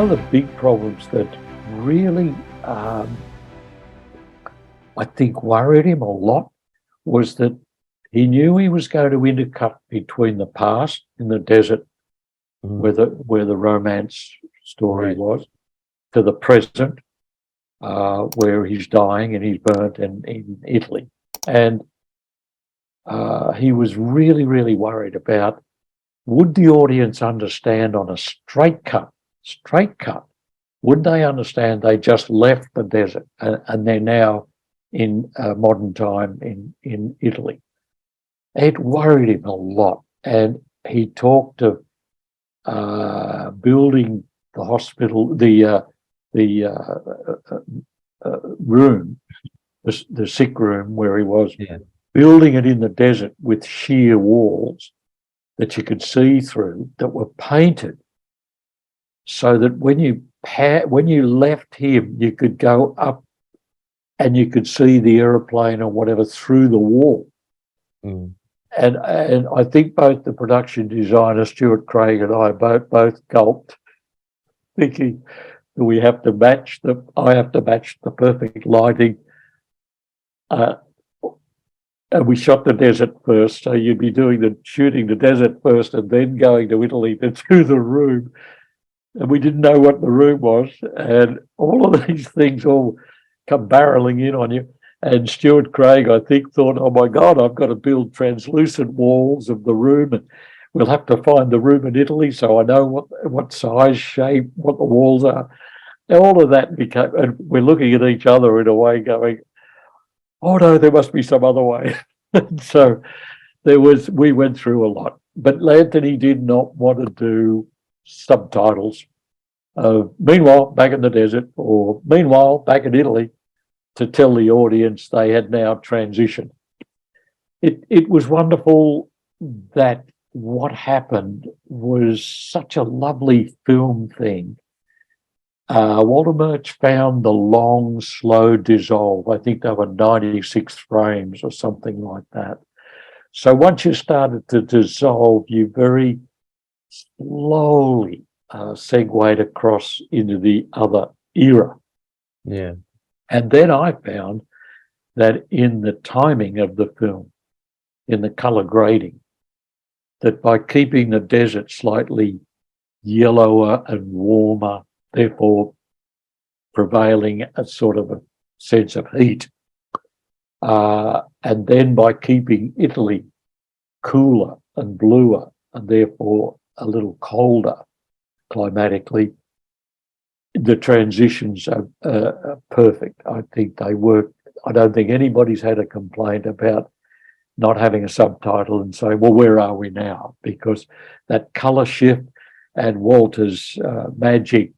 one of the big problems that really, I think, worried him a lot was that he knew he was going to intercut between the past in the desert, where the romance story was, to the present, where he's dying and he's burnt in Italy. And he was really, really worried about, would the audience understand on a straight cut? Would they understand they just left the desert and they're now in modern time in Italy? It worried him a lot, and he talked of building the hospital, the room, the sick room where he was, building it in the desert with sheer walls that you could see through, that were painted, so that when you left him, you could go up and you could see the aeroplane or whatever through the wall. And I think both the production designer, Stuart Craig, and I both gulped, thinking that I have to match the perfect lighting. And we shot the desert first, so you'd be shooting the desert first and then going to Italy to do the room. And we didn't know what the room was, and all of these things all come barreling in on you. And Stuart Craig, I think, thought, oh my God, I've got to build translucent walls of the room, and we'll have to find the room in Italy so I know what size, shape, what the walls are. And all of that became, and we're looking at each other in a way going, oh no, there must be some other way. And so we went through a lot. But Anthony did not want to do subtitles of meanwhile back in the desert or meanwhile back in Italy, to tell the audience they had now transitioned. It was wonderful that what happened was such a lovely film thing. Walter Murch found the long, slow dissolve. I think they were 96 frames or something like that. So once you started to dissolve, you very slowly segued across into the other era. Yeah. And then I found that in the timing of the film, in the colour grading, that by keeping the desert slightly yellower and warmer, therefore prevailing a sort of a sense of heat, and then by keeping Italy cooler and bluer and therefore a little colder climatically, the transitions are perfect. I think they work. I don't think anybody's had a complaint about not having a subtitle and saying, well, where are we now? Because that colour shift and Walter's magic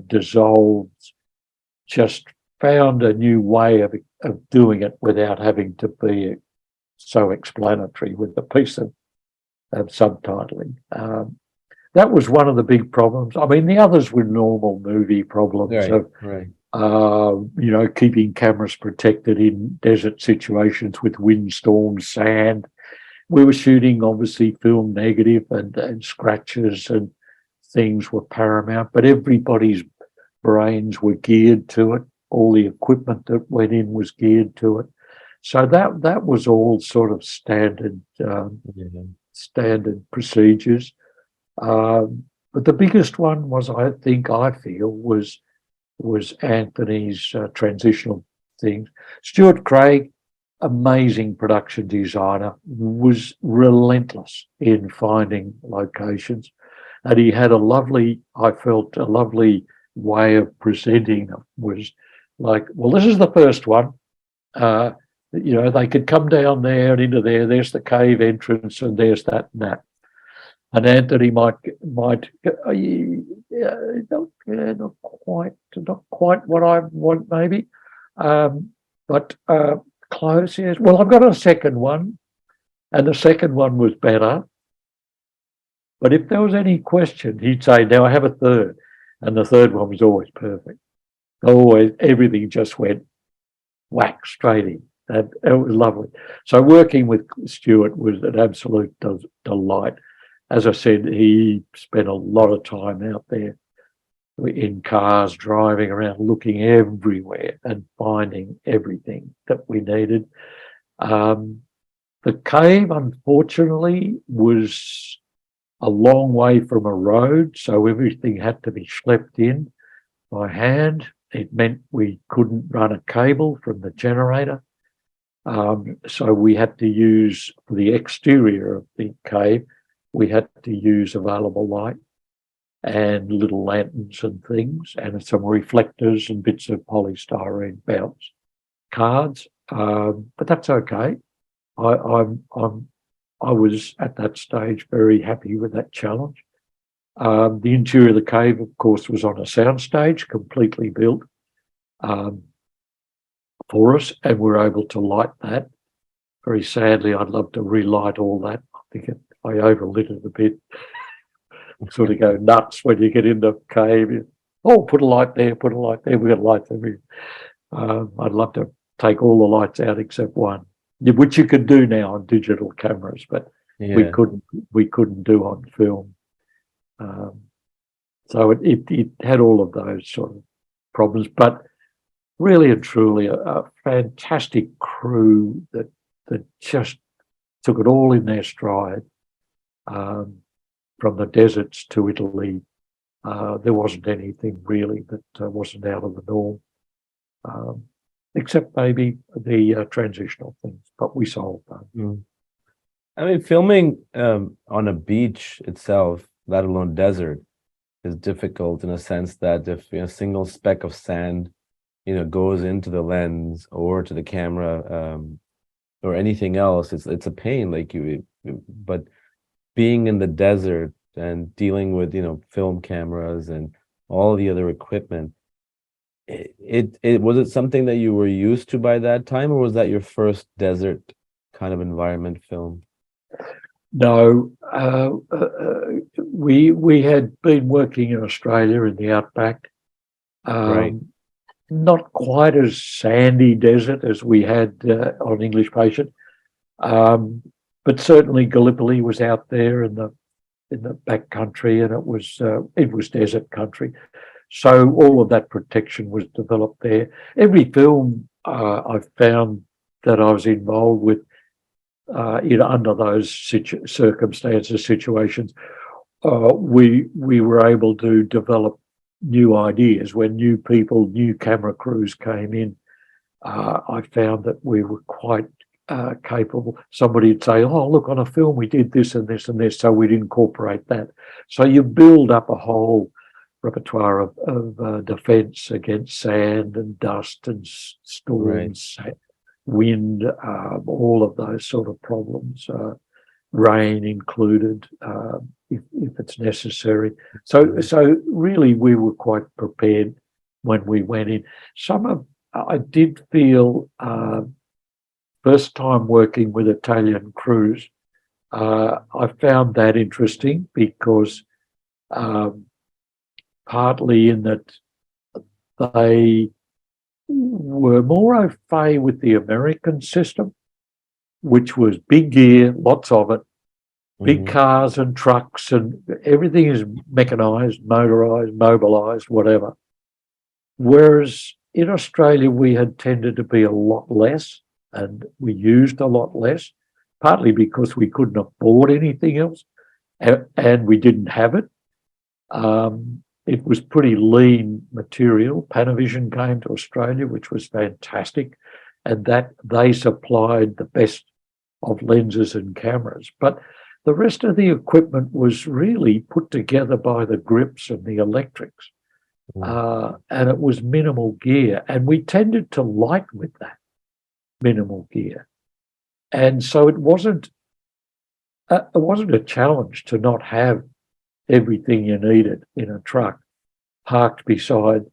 dissolves just found a new way of doing it without having to be so explanatory with a piece of subtitling. That was one of the big problems. I mean, the others were normal movie problems of, keeping cameras protected in desert situations with windstorms, sand. We were shooting, obviously, film negative and scratches and things were paramount, but everybody's brains were geared to it. All the equipment that went in was geared to it. So that was all sort of standard procedures. But the biggest one was, I feel, was Anthony's transitional things. Stuart Craig, amazing production designer, was relentless in finding locations. And he had a lovely way of presenting them. Was like, well, this is the first one. They could come down there and into there. There's the cave entrance, and there's that and that. And Anthony might not quite what I want, maybe, but close. Yes. Well, I've got a second one, and the second one was better. But if there was any question, he'd say, "Now I have a third," and the third one was always perfect. Always, everything just went whack straight in. And it was lovely. So working with Stuart was an absolute delight. As I said, he spent a lot of time out there in cars, driving around, looking everywhere and finding everything that we needed. The cave, unfortunately, was a long way from a road, so everything had to be schlepped in by hand. It meant we couldn't run a cable from the generator. So we had to use, for the exterior of the cave, we had to use available light and little lanterns and things, and some reflectors and bits of polystyrene bounce cards. But that's okay. I was at that stage very happy with that challenge. The interior of the cave, of course, was on a soundstage, completely built for us, and we were able to light that. Very sadly, I'd love to relight all that. I think I overlit it a bit. Sort of go nuts when you get in the cave. Oh, put a light there, put a light there. We've got lights everywhere. I'd love to take all the lights out except one, which you could do now on digital cameras, but we couldn't do on film. So it had all of those sort of problems, but really and truly a fantastic crew that just took it all in their stride. From the deserts to Italy, there wasn't anything really that wasn't out of the norm, except maybe the transitional things, but we solved them. I mean, filming on a beach itself, let alone desert, is difficult in a sense that if a single speck of sand, goes into the lens or to the camera or anything else, it's a pain. But being in the desert and dealing with film cameras and all the other equipment, it was it something that you were used to by that time, or was that your first desert kind of environment film? No, we had been working in Australia in the outback, Right. not quite as sandy desert as we had on English Patient, but certainly Gallipoli was out there in the back country, and it was desert country. So all of that protection was developed there. Every film I found that I was involved with, under those situations, we were able to develop new ideas. When new people, new camera crews came in, I found that we were quite capable. Somebody would say, oh, look, on a film we did this and this and this, so we'd incorporate that. So you build up a whole repertoire of defence against sand and dust and storms, right, wind, all of those sort of problems, rain included, if it's necessary. So really we were quite prepared when we went in. I did feel first time working with Italian crews, I found that interesting because partly in that they were more au fait with the American system, which was big gear, lots of it, big cars and trucks, and everything is mechanised, motorised, mobilised, whatever. Whereas in Australia, we had tended to be a lot less, and we used a lot less, partly because we couldn't afford anything else, and we didn't have it. It was pretty lean material. Panavision came to Australia, which was fantastic, and that they supplied the best of lenses and cameras. But the rest of the equipment was really put together by the grips and the electrics, and it was minimal gear, and we tended to light with that minimal gear, and so it wasn't a challenge to not have everything you needed in a truck parked beside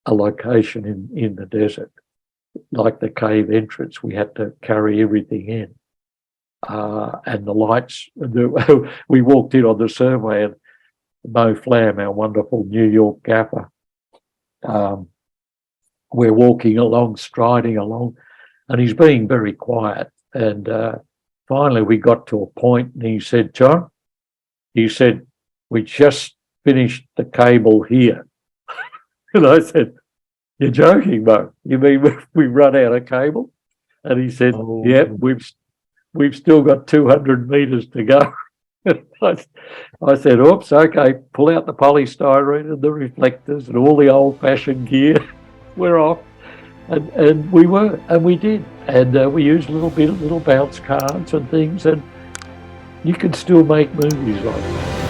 a location in the desert. Like the cave entrance, we had to carry everything in. And the lights, we walked in on the survey, and Mo Flam, our wonderful New York gaffer, we're walking along, striding along, and he's being very quiet. And finally we got to a point and he said, John, we just finished the cable here. And I said, "You're joking, Mo. You mean we run out of cable?" And he said, Oh, "Yeah, we've still got 200 meters to go." I said, "Oops, okay, pull out the polystyrene and the reflectors and all the old-fashioned gear. We're off." And we did. And we used little bounce cards and things, and you can still make movies like that.